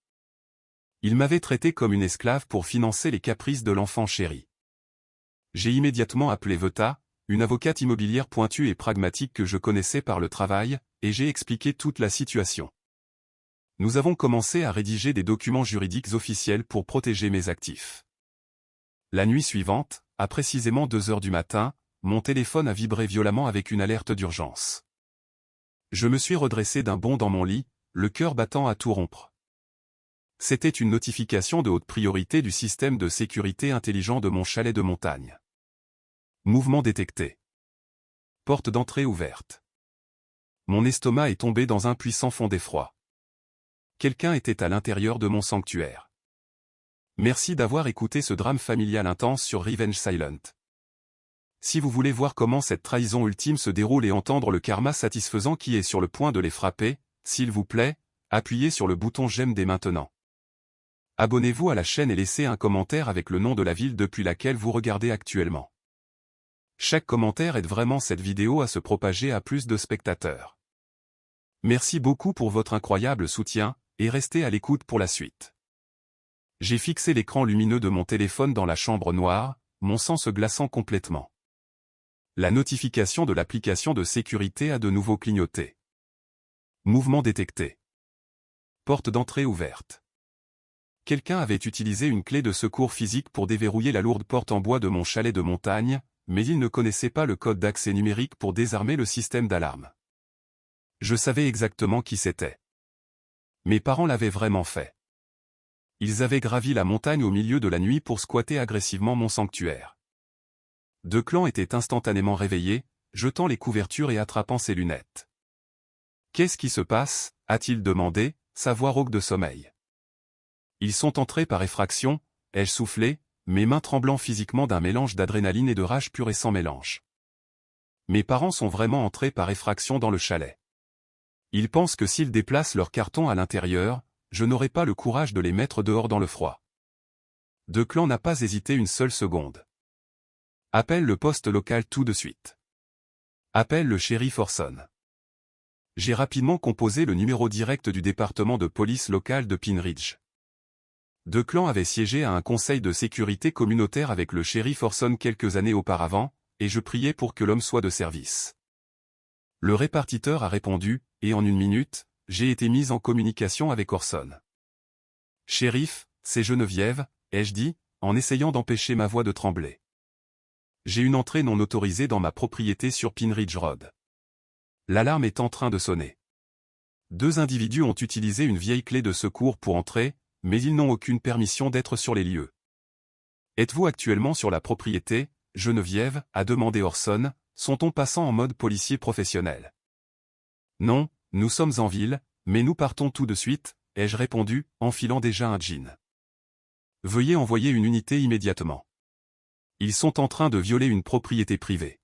Il m'avait traité comme une esclave pour financer les caprices de l'enfant chéri. J'ai immédiatement appelé Veta, une avocate immobilière pointue et pragmatique que je connaissais par le travail, et j'ai expliqué toute la situation. Nous avons commencé à rédiger des documents juridiques officiels pour protéger mes actifs. La nuit suivante, à précisément 2 heures du matin, mon téléphone a vibré violemment avec une alerte d'urgence. Je me suis redressé d'un bond dans mon lit, le cœur battant à tout rompre. C'était une notification de haute priorité du système de sécurité intelligent de mon chalet de montagne. Mouvement détecté. Porte d'entrée ouverte. Mon estomac est tombé dans un puissant fond d'effroi. Quelqu'un était à l'intérieur de mon sanctuaire. Merci d'avoir écouté ce drame familial intense sur Revenge Silent. Si vous voulez voir comment cette trahison ultime se déroule et entendre le karma satisfaisant qui est sur le point de les frapper, s'il vous plaît, appuyez sur le bouton j'aime dès maintenant. Abonnez-vous à la chaîne et laissez un commentaire avec le nom de la ville depuis laquelle vous regardez actuellement. Chaque commentaire aide vraiment cette vidéo à se propager à plus de spectateurs. Merci beaucoup pour votre incroyable soutien, et restez à l'écoute pour la suite. J'ai fixé l'écran lumineux de mon téléphone dans la chambre noire, mon sang se glaçant complètement. La notification de l'application de sécurité a de nouveau clignoté. Mouvement détecté. Porte d'entrée ouverte. Quelqu'un avait utilisé une clé de secours physique pour déverrouiller la lourde porte en bois de mon chalet de montagne, mais il ne connaissait pas le code d'accès numérique pour désarmer le système d'alarme. Je savais exactement qui c'était. Mes parents l'avaient vraiment fait. Ils avaient gravi la montagne au milieu de la nuit pour squatter agressivement mon sanctuaire. 2 clans étaient instantanément réveillés, jetant les couvertures et attrapant ses lunettes. « Qu'est-ce qui se passe » a-t-il demandé, sa voix rauque de sommeil. « Ils sont entrés par effraction » ai-je soufflé, mes mains tremblant physiquement d'un mélange d'adrénaline et de rage pure et sans mélange. Mes parents sont vraiment entrés par effraction dans le chalet. Ils pensent que s'ils déplacent leurs cartons à l'intérieur, je n'aurai pas le courage de les mettre dehors dans le froid. 2 clans n'a pas hésité une seule seconde. Appelle le poste local tout de suite. Appelle le shérif Orson. J'ai rapidement composé le numéro direct du département de police local de Pine Ridge. 2 clans avaient siégé à un conseil de sécurité communautaire avec le shérif Orson quelques années auparavant, et je priais pour que l'homme soit de service. Le répartiteur a répondu, et en 1 minute, j'ai été mise en communication avec Orson. « Shérif, c'est Geneviève » ai-je dit, en essayant d'empêcher ma voix de trembler. J'ai une entrée non autorisée dans ma propriété sur Pine Ridge Road. L'alarme est en train de sonner. 2 individus ont utilisé une vieille clé de secours pour entrer, mais ils n'ont aucune permission d'être sur les lieux. Êtes-vous actuellement sur la propriété, Geneviève a demandé Orson, son ton passant en mode policier professionnel. Non, nous sommes en ville, mais nous partons tout de suite, ai-je répondu, enfilant déjà un jean. Veuillez envoyer une unité immédiatement. Ils sont en train de violer une propriété privée.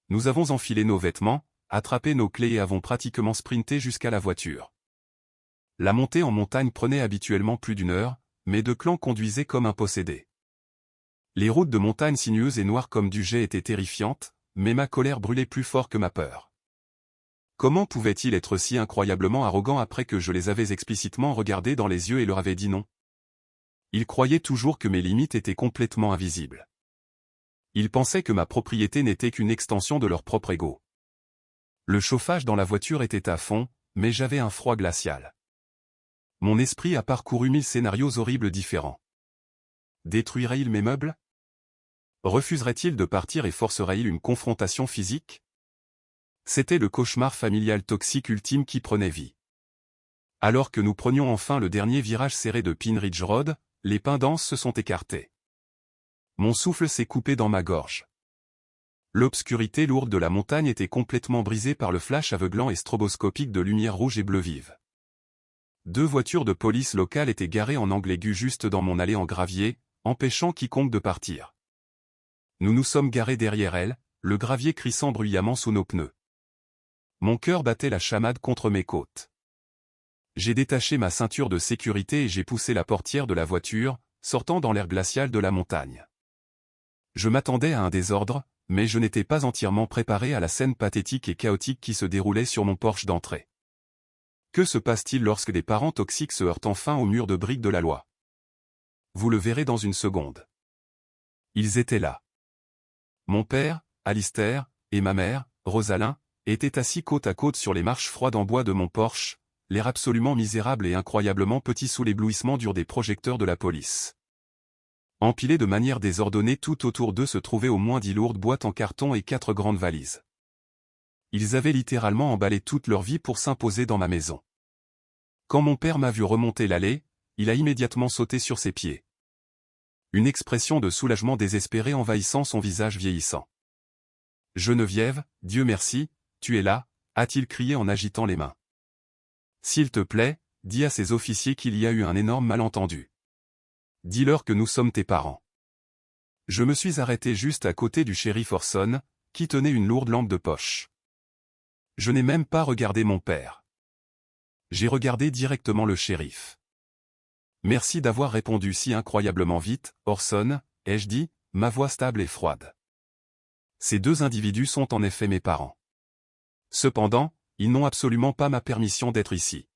Nous avons enfilé nos vêtements, attrapé nos clés et avons pratiquement sprinté jusqu'à la voiture. La montée en montagne prenait habituellement plus d'1 heure, mais 2 clans conduisaient comme un possédé. Les routes de montagne sinueuses et noires comme du jet étaient terrifiantes, mais ma colère brûlait plus fort que ma peur. Comment pouvait-il être si incroyablement arrogant après que je les avais explicitement regardés dans les yeux et leur avais dit non? Ils croyaient toujours que mes limites étaient complètement invisibles. Ils pensaient que ma propriété n'était qu'une extension de leur propre ego. Le chauffage dans la voiture était à fond, mais j'avais un froid glacial. Mon esprit a parcouru 1000 scénarios horribles différents. Détruirait-il mes meubles? Refuserait-il de partir et forcerait-il une confrontation physique? C'était le cauchemar familial toxique ultime qui prenait vie. Alors que nous prenions enfin le dernier virage serré de Pine Ridge Road, les pins denses se sont écartés. Mon souffle s'est coupé dans ma gorge. L'obscurité lourde de la montagne était complètement brisée par le flash aveuglant et stroboscopique de lumière rouge et bleu vive. 2 voitures de police locale étaient garées en angle aigu juste dans mon allée en gravier, empêchant quiconque de partir. Nous nous sommes garés derrière elles, le gravier crissant bruyamment sous nos pneus. Mon cœur battait la chamade contre mes côtes. J'ai détaché ma ceinture de sécurité et j'ai poussé la portière de la voiture, sortant dans l'air glacial de la montagne. Je m'attendais à un désordre, mais je n'étais pas entièrement préparé à la scène pathétique et chaotique qui se déroulait sur mon porche d'entrée. Que se passe-t-il lorsque des parents toxiques se heurtent enfin au mur de briques de la loi? Vous le verrez dans une seconde. Ils étaient là. Mon père, Alistair, et ma mère, Rosalind, étaient assis côte à côte sur les marches froides en bois de mon porche, l'air absolument misérable et incroyablement petit sous l'éblouissement dur des projecteurs de la police. Empilés de manière désordonnée tout autour d'eux se trouvaient au moins 10 lourdes boîtes en carton et 4 grandes valises. Ils avaient littéralement emballé toute leur vie pour s'imposer dans ma maison. Quand mon père m'a vu remonter l'allée, il a immédiatement sauté sur ses pieds. Une expression de soulagement désespéré envahissant son visage vieillissant. « Geneviève, Dieu merci, tu es là » a-t-il crié en agitant les mains. « S'il te plaît, dis à ces officiers qu'il y a eu un énorme malentendu. Dis-leur que nous sommes tes parents. » Je me suis arrêté juste à côté du shérif Orson, qui tenait une lourde lampe de poche. Je n'ai même pas regardé mon père. J'ai regardé directement le shérif. « Merci d'avoir répondu si incroyablement vite, Orson, » ai-je dit, ma voix stable et froide. Ces deux individus sont en effet mes parents. Cependant, ils n'ont absolument pas ma permission d'être ici.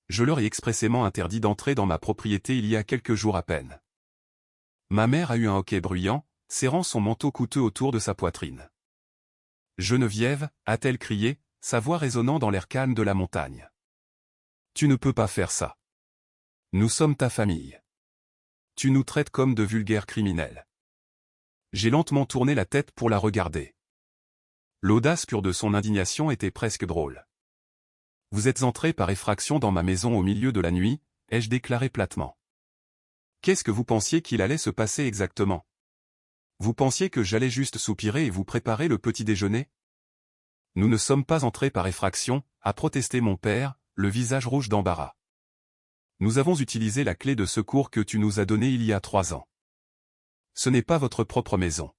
Je leur ai expressément interdit d'entrer dans ma propriété il y a quelques jours à peine. Ma mère a eu un hoquet bruyant, serrant son manteau coûteux autour de sa poitrine. « Geneviève » a-t-elle crié, sa voix résonnant dans l'air calme de la montagne. « Tu ne peux pas faire ça. Nous sommes ta famille. Tu nous traites comme de vulgaires criminels. » J'ai lentement tourné la tête pour la regarder. L'audace pure de son indignation était presque drôle. « Vous êtes entré par effraction dans ma maison au milieu de la nuit, » ai-je déclaré platement. « Qu'est-ce que vous pensiez qu'il allait se passer exactement? Vous pensiez que j'allais juste soupirer et vous préparer le petit déjeuner? Nous ne sommes pas entrés par effraction, » a protesté mon père, le visage rouge d'embarras. Nous avons utilisé la clé de secours que tu nous as donnée il y a 3 ans. Ce n'est pas votre propre maison.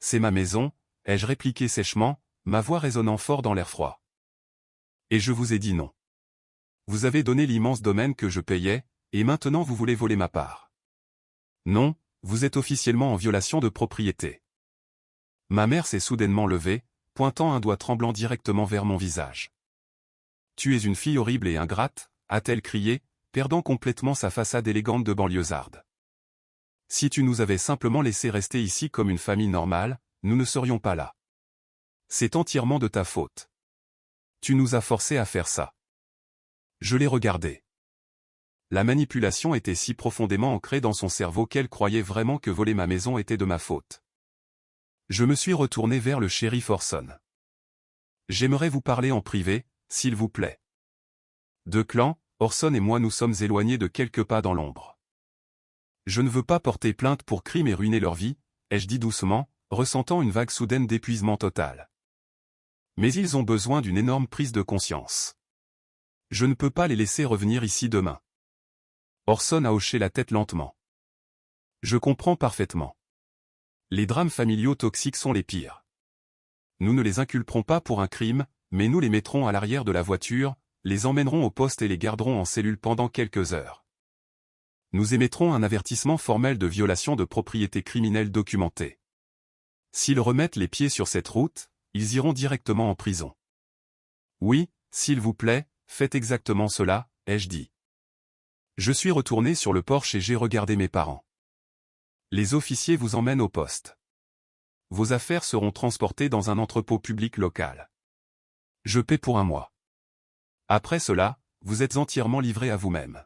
C'est ma maison, ai-je répliqué sèchement, ma voix résonnant fort dans l'air froid. Et je vous ai dit non. Vous avez donné l'immense domaine que je payais, et maintenant vous voulez voler ma part. Non, vous êtes officiellement en violation de propriété. Ma mère s'est soudainement levée, pointant un doigt tremblant directement vers mon visage. Tu es une fille horrible et ingrate, a-t-elle crié, perdant complètement sa façade élégante de banlieusarde. Si tu nous avais simplement laissé rester ici comme une famille normale, nous ne serions pas là. C'est entièrement de ta faute. Tu nous as forcés à faire ça. Je l'ai regardé. La manipulation était si profondément ancrée dans son cerveau qu'elle croyait vraiment que voler ma maison était de ma faute. Je me suis retourné vers le shérif Orson. J'aimerais vous parler en privé, s'il vous plaît. Deux clans, Orson et moi nous sommes éloignés de quelques pas dans l'ombre. Je ne veux pas porter plainte pour crime et ruiner leur vie, ai-je dit doucement, ressentant une vague soudaine d'épuisement total. Mais ils ont besoin d'une énorme prise de conscience. Je ne peux pas les laisser revenir ici demain. Orson a hoché la tête lentement. Je comprends parfaitement. Les drames familiaux toxiques sont les pires. Nous ne les inculperons pas pour un crime, mais nous les mettrons à l'arrière de la voiture, les emmènerons au poste et les garderons en cellule pendant quelques heures. Nous émettrons un avertissement formel de violation de propriété criminelle documentée. S'ils remettent les pieds sur cette route, ils iront directement en prison. Oui, s'il vous plaît, faites exactement cela, ai-je dit. Je suis retourné sur le porche et j'ai regardé mes parents. Les officiers vous emmènent au poste. Vos affaires seront transportées dans un entrepôt public local. Je paie pour 1 mois. Après cela, vous êtes entièrement livré à vous-même.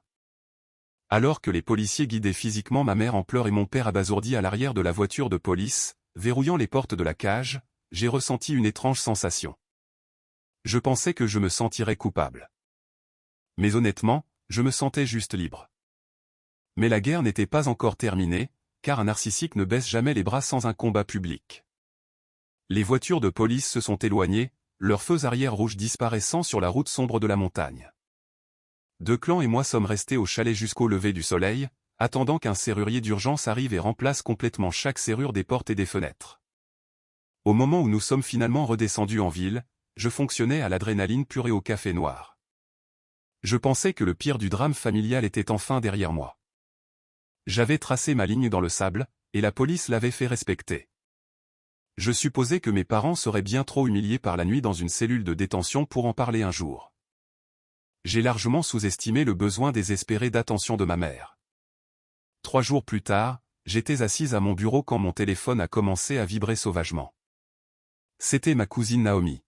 Alors que les policiers guidaient physiquement ma mère en pleurs et mon père abasourdi à l'arrière de la voiture de police, verrouillant les portes de la cage, j'ai ressenti une étrange sensation. Je pensais que je me sentirais coupable. Mais honnêtement, je me sentais juste libre. Mais la guerre n'était pas encore terminée, car un narcissique ne baisse jamais les bras sans un combat public. Les voitures de police se sont éloignées, leurs feux arrière rouges disparaissant sur la route sombre de la montagne. Deux clans et moi sommes restés au chalet jusqu'au lever du soleil, attendant qu'un serrurier d'urgence arrive et remplace complètement chaque serrure des portes et des fenêtres. Au moment où nous sommes finalement redescendus en ville, je fonctionnais à l'adrénaline pure et au café noir. Je pensais que le pire du drame familial était enfin derrière moi. J'avais tracé ma ligne dans le sable, et la police l'avait fait respecter. Je supposais que mes parents seraient bien trop humiliés par la nuit dans une cellule de détention pour en parler un jour. J'ai largement sous-estimé le besoin désespéré d'attention de ma mère. 3 jours plus tard, j'étais assise à mon bureau quand mon téléphone a commencé à vibrer sauvagement. C'était ma cousine Naomi.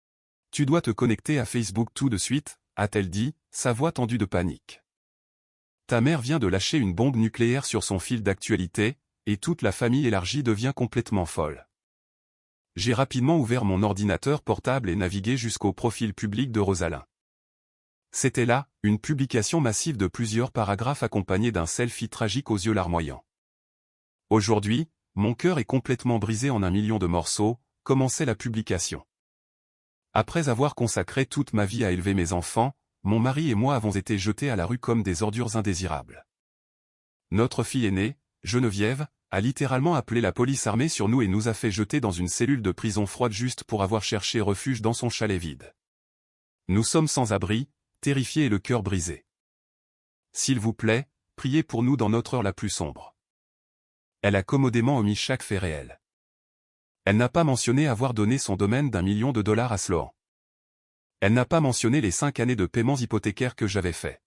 « Tu dois te connecter à Facebook tout de suite », a-t-elle dit, sa voix tendue de panique. « Ta mère vient de lâcher une bombe nucléaire sur son fil d'actualité, et toute la famille élargie devient complètement folle. » J'ai rapidement ouvert mon ordinateur portable et navigué jusqu'au profil public de Rosalyn. C'était là, une publication massive de plusieurs paragraphes accompagnés d'un selfie tragique aux yeux larmoyants. « Aujourd'hui, mon cœur est complètement brisé en 1 million de morceaux », commençait la publication. Après avoir consacré toute ma vie à élever mes enfants, mon mari et moi avons été jetés à la rue comme des ordures indésirables. Notre fille aînée, Geneviève, a littéralement appelé la police armée sur nous et nous a fait jeter dans une cellule de prison froide juste pour avoir cherché refuge dans son chalet vide. Nous sommes sans abri, terrifiés et le cœur brisé. S'il vous plaît, priez pour nous dans notre heure la plus sombre. Elle a commodément omis chaque fait réel. Elle n'a pas mentionné avoir donné son domaine d'1 million de dollars à Sloan. Elle n'a pas mentionné les 5 années de paiements hypothécaires que j'avais fait.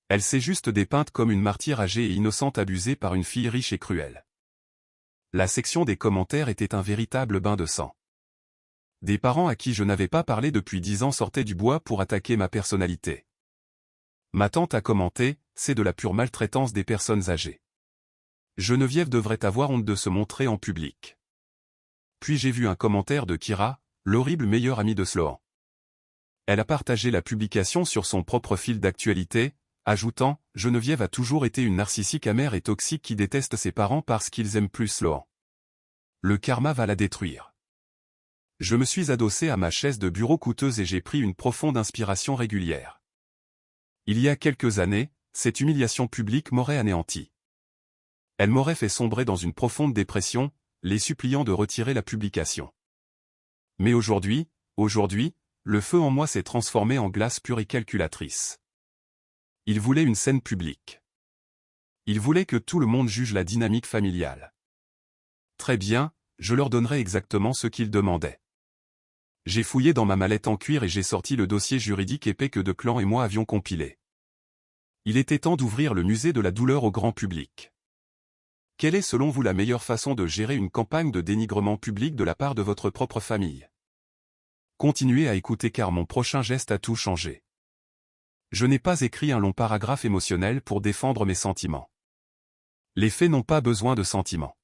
Elle s'est juste dépeinte comme une martyre âgée et innocente abusée par une fille riche et cruelle. La section des commentaires était un véritable bain de sang. Des parents à qui je n'avais pas parlé depuis 10 ans sortaient du bois pour attaquer ma personnalité. Ma tante a commenté, c'est de la pure maltraitance des personnes âgées. Geneviève devrait avoir honte de se montrer en public. Puis j'ai vu un commentaire de Kira, l'horrible meilleure amie de Sloan. Elle a partagé la publication sur son propre fil d'actualité, ajoutant « Geneviève a toujours été une narcissique amère et toxique qui déteste ses parents parce qu'ils aiment plus Sloan. Le karma va la détruire. » Je me suis adossé à ma chaise de bureau coûteuse et j'ai pris une profonde inspiration régulière. Il y a quelques années, cette humiliation publique m'aurait anéanti. Elle m'aurait fait sombrer dans une profonde dépression, les suppliant de retirer la publication. Mais aujourd'hui, le feu en moi s'est transformé en glace pure et calculatrice. Il voulait une scène publique. Il voulait que tout le monde juge la dynamique familiale. Très bien, je leur donnerai exactement ce qu'ils demandaient. J'ai fouillé dans ma mallette en cuir et j'ai sorti le dossier juridique épais que Declan et moi avions compilé. Il était temps d'ouvrir le musée de la douleur au grand public. Quelle est selon vous la meilleure façon de gérer une campagne de dénigrement public de la part de votre propre famille? Continuez à écouter car mon prochain geste a tout changé. Je n'ai pas écrit un long paragraphe émotionnel pour défendre mes sentiments. Les faits n'ont pas besoin de sentiments.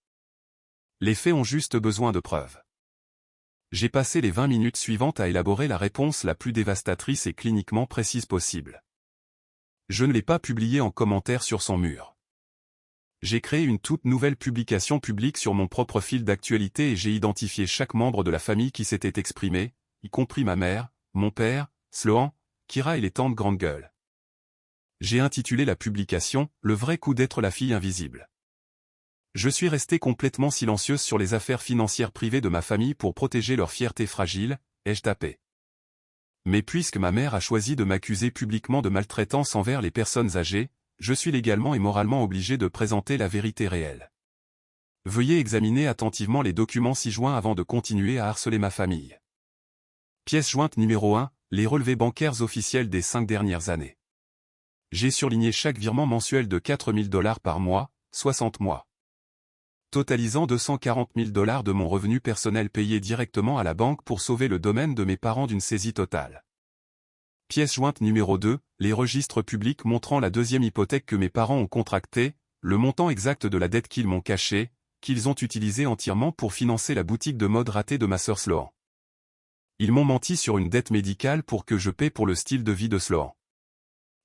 Les faits ont juste besoin de preuves. J'ai passé les 20 minutes suivantes à élaborer la réponse la plus dévastatrice et cliniquement précise possible. Je ne l'ai pas publiée en commentaire sur son mur. J'ai créé une toute nouvelle publication publique sur mon propre fil d'actualité et j'ai identifié chaque membre de la famille qui s'était exprimé, y compris ma mère, mon père, Sloan, Kira et les tantes grandes gueules. J'ai intitulé la publication « Le vrai coup d'être la fille invisible ». Je suis resté complètement silencieuse sur les affaires financières privées de ma famille pour protéger leur fierté fragile, ai-je tapé. Mais puisque ma mère a choisi de m'accuser publiquement de maltraitance envers les personnes âgées, je suis légalement et moralement obligé de présenter la vérité réelle. Veuillez examiner attentivement les documents ci-joints avant de continuer à harceler ma famille. Pièce jointe numéro 1, les relevés bancaires officiels des 5 dernières années. J'ai surligné chaque virement mensuel de 4 000 $ par mois, 60 mois. Totalisant 240 000 $ de mon revenu personnel payé directement à la banque pour sauver le domaine de mes parents d'une saisie totale. Pièce jointe numéro 2, les registres publics montrant la deuxième hypothèque que mes parents ont contractée, le montant exact de la dette qu'ils m'ont cachée, qu'ils ont utilisé entièrement pour financer la boutique de mode ratée de ma sœur Sloan. Ils m'ont menti sur une dette médicale pour que je paie pour le style de vie de Sloan.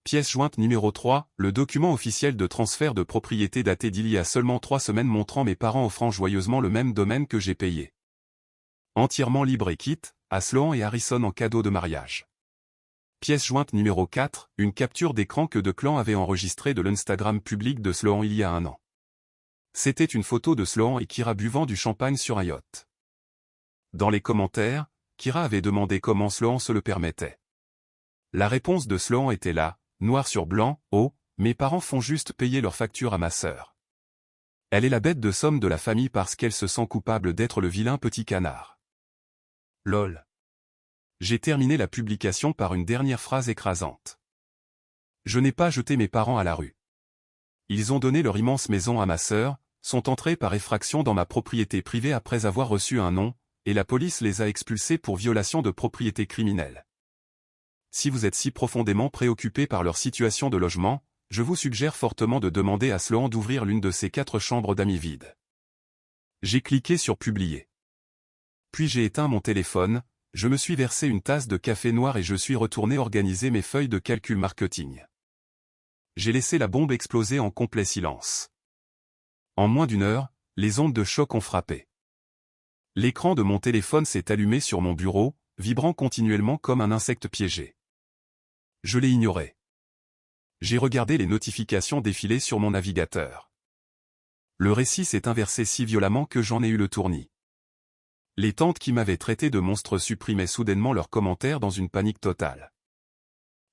Pièce jointe numéro 3, le document officiel de transfert de propriété daté d'il y a seulement 3 semaines montrant mes parents offrant joyeusement le même domaine que j'ai payé. Entièrement libre et quitte, à Sloan et Harrison en cadeau de mariage. Pièce jointe numéro 4, une capture d'écran que Declan avait enregistrée de l'Instagram public de Sloan il y a 1 an. C'était une photo de Sloan et Kira buvant du champagne sur un yacht. Dans les commentaires, Kira avait demandé comment Sloan se le permettait. La réponse de Sloan était là, noir sur blanc, oh, mes parents font juste payer leur facture à ma sœur. Elle est la bête de somme de la famille parce qu'elle se sent coupable d'être le vilain petit canard. Lol. J'ai terminé la publication par une dernière phrase écrasante. Je n'ai pas jeté mes parents à la rue. Ils ont donné leur immense maison à ma sœur, sont entrés par effraction dans ma propriété privée après avoir reçu un nom, et la police les a expulsés pour violation de propriété criminelle. Si vous êtes si profondément préoccupé par leur situation de logement, je vous suggère fortement de demander à Sloan d'ouvrir l'une de ses 4 chambres d'amis vides. J'ai cliqué sur publier. Puis j'ai éteint mon téléphone, je me suis versé une tasse de café noir et je suis retourné organiser mes feuilles de calcul marketing. J'ai laissé la bombe exploser en complet silence. En moins d'une heure, les ondes de choc ont frappé. L'écran de mon téléphone s'est allumé sur mon bureau, vibrant continuellement comme un insecte piégé. Je l'ai ignoré. J'ai regardé les notifications défiler sur mon navigateur. Le récit s'est inversé si violemment que j'en ai eu le tournis. Les tantes qui m'avaient traité de monstre supprimaient soudainement leurs commentaires dans une panique totale.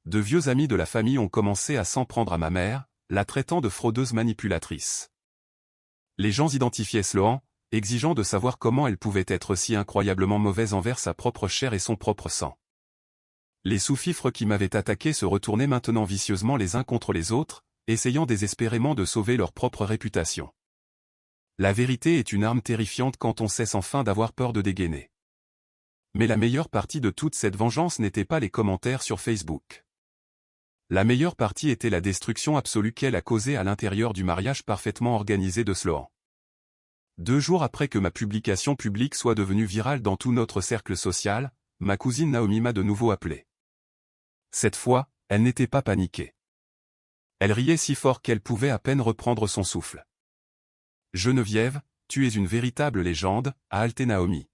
De vieux amis de la famille ont commencé à s'en prendre à ma mère, la traitant de fraudeuse manipulatrice. Les gens identifiaient Sloan, exigeant de savoir comment elle pouvait être si incroyablement mauvaise envers sa propre chair et son propre sang. Les sous-fifres qui m'avaient attaqué se retournaient maintenant vicieusement les uns contre les autres, essayant désespérément de sauver leur propre réputation. La vérité est une arme terrifiante quand on cesse enfin d'avoir peur de dégainer. Mais la meilleure partie de toute cette vengeance n'était pas les commentaires sur Facebook. La meilleure partie était la destruction absolue qu'elle a causée à l'intérieur du mariage parfaitement organisé de Sloan. 2 jours après que ma publication publique soit devenue virale dans tout notre cercle social, ma cousine Naomi m'a de nouveau appelé. Cette fois, elle n'était pas paniquée. Elle riait si fort qu'elle pouvait à peine reprendre son souffle. « Geneviève, tu es une véritable légende, a halté Naomi.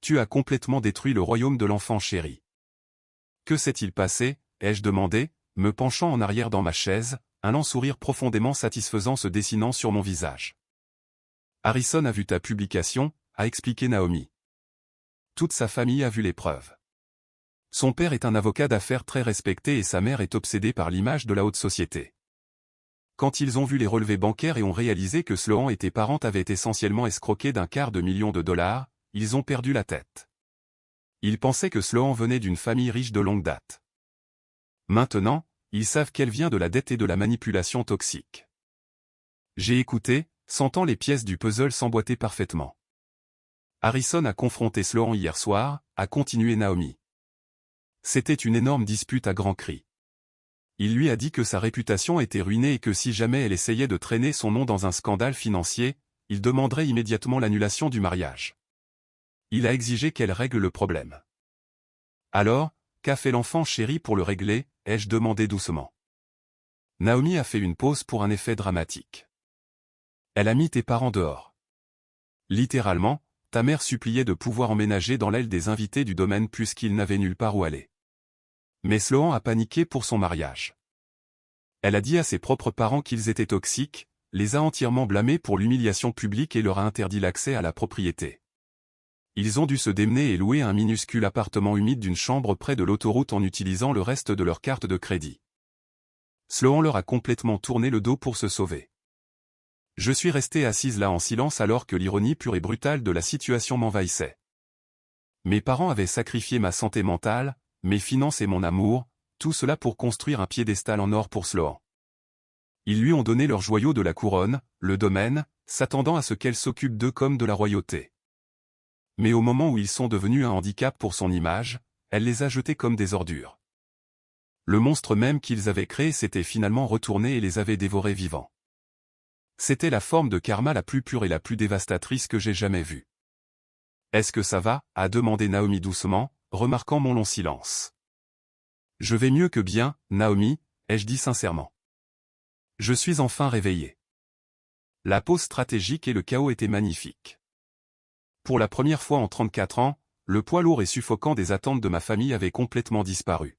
Tu as complètement détruit le royaume de l'enfant chéri. » Que s'est-il passé, ai-je demandé, me penchant en arrière dans ma chaise, un lent sourire profondément satisfaisant se dessinant sur mon visage. Harrison a vu ta publication, a expliqué Naomi. Toute sa famille a vu les preuves. Son père est un avocat d'affaires très respecté et sa mère est obsédée par l'image de la haute société. Quand ils ont vu les relevés bancaires et ont réalisé que Sloan et tes parents avaient essentiellement escroqué $250 000, ils ont perdu la tête. Ils pensaient que Sloan venait d'une famille riche de longue date. Maintenant, ils savent qu'elle vient de la dette et de la manipulation toxique. J'ai écouté, sentant les pièces du puzzle s'emboîter parfaitement. Harrison a confronté Sloan hier soir, a continué Naomi. C'était une énorme dispute à grands cris. Il lui a dit que sa réputation était ruinée et que si jamais elle essayait de traîner son nom dans un scandale financier, il demanderait immédiatement l'annulation du mariage. Il a exigé qu'elle règle le problème. Alors, qu'a fait l'enfant chéri pour le régler, ai-je demandé doucement. Naomi a fait une pause pour un effet dramatique. Elle a mis tes parents dehors. Littéralement, ta mère suppliait de pouvoir emménager dans l'aile des invités du domaine puisqu'ils n'avaient nulle part où aller. Mais Sloan a paniqué pour son mariage. Elle a dit à ses propres parents qu'ils étaient toxiques, les a entièrement blâmés pour l'humiliation publique et leur a interdit l'accès à la propriété. Ils ont dû se démener et louer un minuscule appartement humide d'une chambre près de l'autoroute en utilisant le reste de leur carte de crédit. Sloan leur a complètement tourné le dos pour se sauver. Je suis resté assise là en silence alors que l'ironie pure et brutale de la situation m'envahissait. Mes parents avaient sacrifié ma santé mentale, mes finances et mon amour, tout cela pour construire un piédestal en or pour Sloan. Ils lui ont donné leurs joyaux de la couronne, le domaine, s'attendant à ce qu'elle s'occupe d'eux comme de la royauté. Mais au moment où ils sont devenus un handicap pour son image, elle les a jetés comme des ordures. Le monstre même qu'ils avaient créé s'était finalement retourné et les avait dévorés vivants. C'était la forme de karma la plus pure et la plus dévastatrice que j'ai jamais vue. « Est-ce que ça va ?» a demandé Naomi doucement, remarquant mon long silence. « Je vais mieux que bien, Naomi », ai-je dit sincèrement. Je suis enfin réveillé. La pause stratégique et le chaos étaient magnifiques. Pour la première fois en 34 ans, le poids lourd et suffocant des attentes de ma famille avait complètement disparu.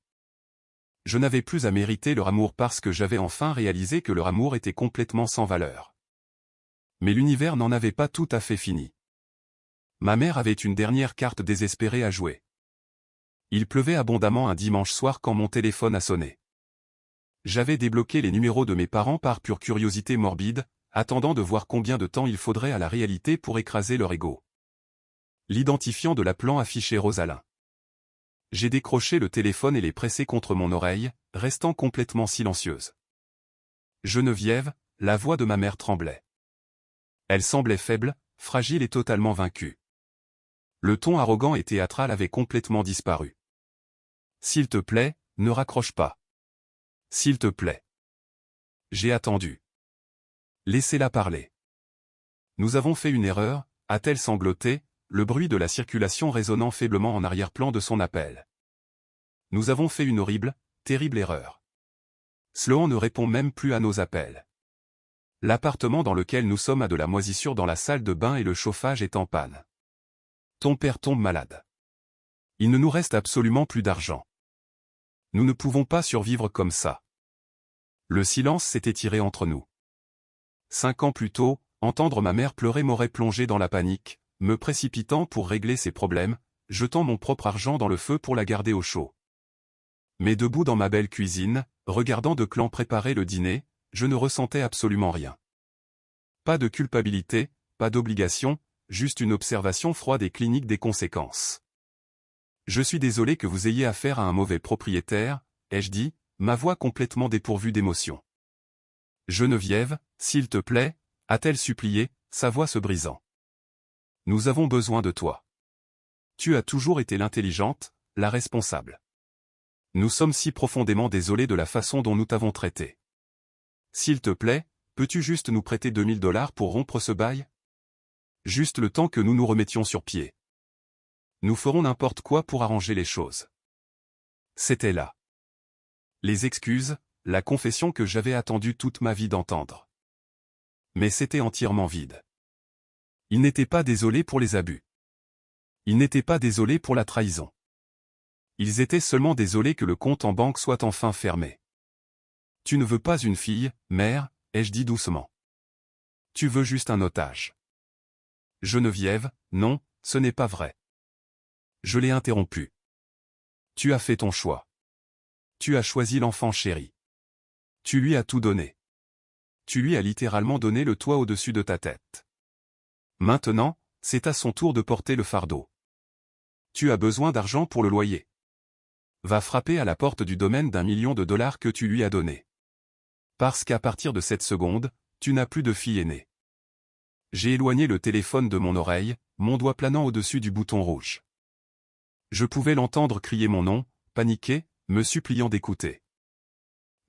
Je n'avais plus à mériter leur amour parce que j'avais enfin réalisé que leur amour était complètement sans valeur. Mais l'univers n'en avait pas tout à fait fini. Ma mère avait une dernière carte désespérée à jouer. Il pleuvait abondamment un dimanche soir quand mon téléphone a sonné. J'avais débloqué les numéros de mes parents par pure curiosité morbide, attendant de voir combien de temps il faudrait à la réalité pour écraser leur ego. L'identifiant de l'appelant affichait Rosalyn. J'ai décroché le téléphone et l'ai pressé contre mon oreille, restant complètement silencieuse. Geneviève, la voix de ma mère tremblait. Elle semblait faible, fragile et totalement vaincue. Le ton arrogant et théâtral avait complètement disparu. S'il te plaît, ne raccroche pas. S'il te plaît. J'ai attendu. Laissez-la parler. Nous avons fait une erreur, a-t-elle sangloté, le bruit de la circulation résonnant faiblement en arrière-plan de son appel. Nous avons fait une horrible, terrible erreur. Sloan ne répond même plus à nos appels. L'appartement dans lequel nous sommes a de la moisissure dans la salle de bain et le chauffage est en panne. Ton père tombe malade. Il ne nous reste absolument plus d'argent. Nous ne pouvons pas survivre comme ça. Le silence s'est étiré entre nous. 5 ans plus tôt, entendre ma mère pleurer m'aurait plongé dans la panique, me précipitant pour régler ses problèmes, jetant mon propre argent dans le feu pour la garder au chaud. Mais debout dans ma belle cuisine, regardant de Clan préparer le dîner, je ne ressentais absolument rien. Pas de culpabilité, pas d'obligation, juste une observation froide et clinique des conséquences. Je suis désolé que vous ayez affaire à un mauvais propriétaire, ai-je dit, ma voix complètement dépourvue d'émotion. Geneviève, s'il te plaît, a-t-elle supplié, sa voix se brisant. Nous avons besoin de toi. Tu as toujours été l'intelligente, la responsable. Nous sommes si profondément désolés de la façon dont nous t'avons traité. S'il te plaît, peux-tu juste nous prêter $2000 pour rompre ce bail? Juste le temps que nous nous remettions sur pied. Nous ferons n'importe quoi pour arranger les choses. C'était là. Les excuses, la confession que j'avais attendu toute ma vie d'entendre. Mais c'était entièrement vide. Il n'était pas désolé pour les abus. Il n'était pas désolé pour la trahison. Ils étaient seulement désolés que le compte en banque soit enfin fermé. Tu ne veux pas une fille, mère, ai-je dit doucement. Tu veux juste un otage. Geneviève, non, ce n'est pas vrai. Je l'ai interrompu. Tu as fait ton choix. Tu as choisi l'enfant chéri. Tu lui as tout donné. Tu lui as littéralement donné le toit au-dessus de ta tête. Maintenant, c'est à son tour de porter le fardeau. Tu as besoin d'argent pour le loyer. Va frapper à la porte du domaine d'1 million de dollars que tu lui as donné. Parce qu'à partir de cette seconde, tu n'as plus de fille aînée. J'ai éloigné le téléphone de mon oreille, mon doigt planant au-dessus du bouton rouge. Je pouvais l'entendre crier mon nom, paniqué, me suppliant d'écouter.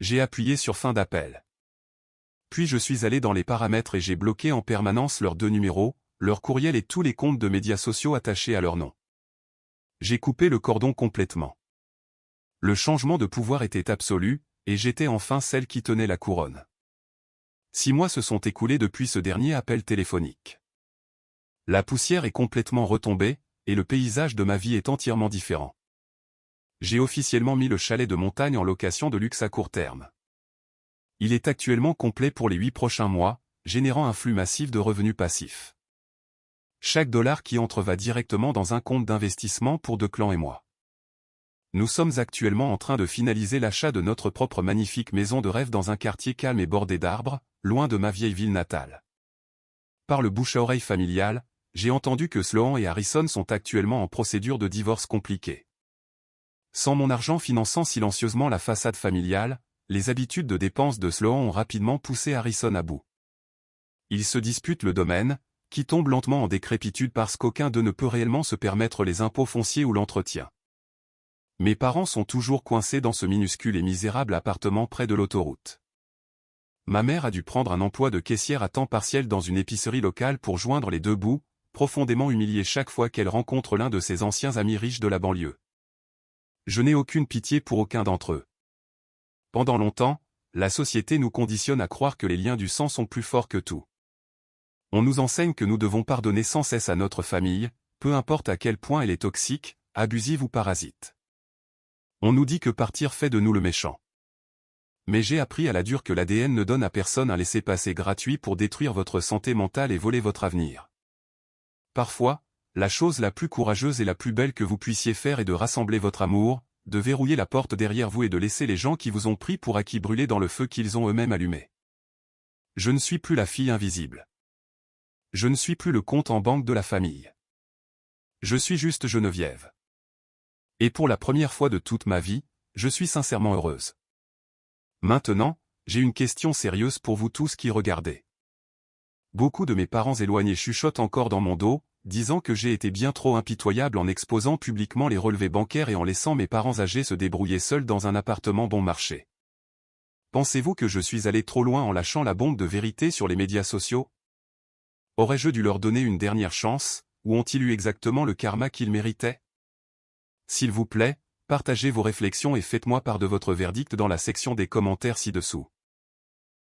J'ai appuyé sur fin d'appel. Puis je suis allé dans les paramètres et j'ai bloqué en permanence leurs 2 numéros, leur courriel et tous les comptes de médias sociaux attachés à leur nom. J'ai coupé le cordon complètement. Le changement de pouvoir était absolu, et j'étais enfin celle qui tenait la couronne. 6 mois se sont écoulés depuis ce dernier appel téléphonique. La poussière est complètement retombée, et le paysage de ma vie est entièrement différent. J'ai officiellement mis le chalet de montagne en location de luxe à court terme. Il est actuellement complet pour les 8 prochains mois, générant un flux massif de revenus passifs. Chaque dollar qui entre va directement dans un compte d'investissement pour Declan et moi. Nous sommes actuellement en train de finaliser l'achat de notre propre magnifique maison de rêve dans un quartier calme et bordé d'arbres, loin de ma vieille ville natale. Par le bouche-à-oreille familial, j'ai entendu que Sloan et Harrison sont actuellement en procédure de divorce compliquée. Sans mon argent finançant silencieusement la façade familiale, les habitudes de dépenses de Sloan ont rapidement poussé Harrison à bout. Ils se disputent le domaine, qui tombe lentement en décrépitude parce qu'aucun d'eux ne peut réellement se permettre les impôts fonciers ou l'entretien. Mes parents sont toujours coincés dans ce minuscule et misérable appartement près de l'autoroute. Ma mère a dû prendre un emploi de caissière à temps partiel dans une épicerie locale pour joindre les deux bouts, profondément humiliée chaque fois qu'elle rencontre l'un de ses anciens amis riches de la banlieue. Je n'ai aucune pitié pour aucun d'entre eux. Pendant longtemps, la société nous conditionne à croire que les liens du sang sont plus forts que tout. On nous enseigne que nous devons pardonner sans cesse à notre famille, peu importe à quel point elle est toxique, abusive ou parasite. On nous dit que partir fait de nous le méchant. Mais j'ai appris à la dure que l'ADN ne donne à personne un laissez-passer gratuit pour détruire votre santé mentale et voler votre avenir. Parfois, la chose la plus courageuse et la plus belle que vous puissiez faire est de rassembler votre amour, de verrouiller la porte derrière vous et de laisser les gens qui vous ont pris pour acquis brûler dans le feu qu'ils ont eux-mêmes allumé. Je ne suis plus la fille invisible. Je ne suis plus le compte en banque de la famille. Je suis juste Geneviève. Et pour la première fois de toute ma vie, je suis sincèrement heureuse. Maintenant, j'ai une question sérieuse pour vous tous qui regardez. Beaucoup de mes parents éloignés chuchotent encore dans mon dos, disant que j'ai été bien trop impitoyable en exposant publiquement les relevés bancaires et en laissant mes parents âgés se débrouiller seuls dans un appartement bon marché. Pensez-vous que je suis allé trop loin en lâchant la bombe de vérité sur les médias sociaux? Aurais-je dû leur donner une dernière chance, ou ont-ils eu exactement le karma qu'ils méritaient? S'il vous plaît, partagez vos réflexions et faites-moi part de votre verdict dans la section des commentaires ci-dessous.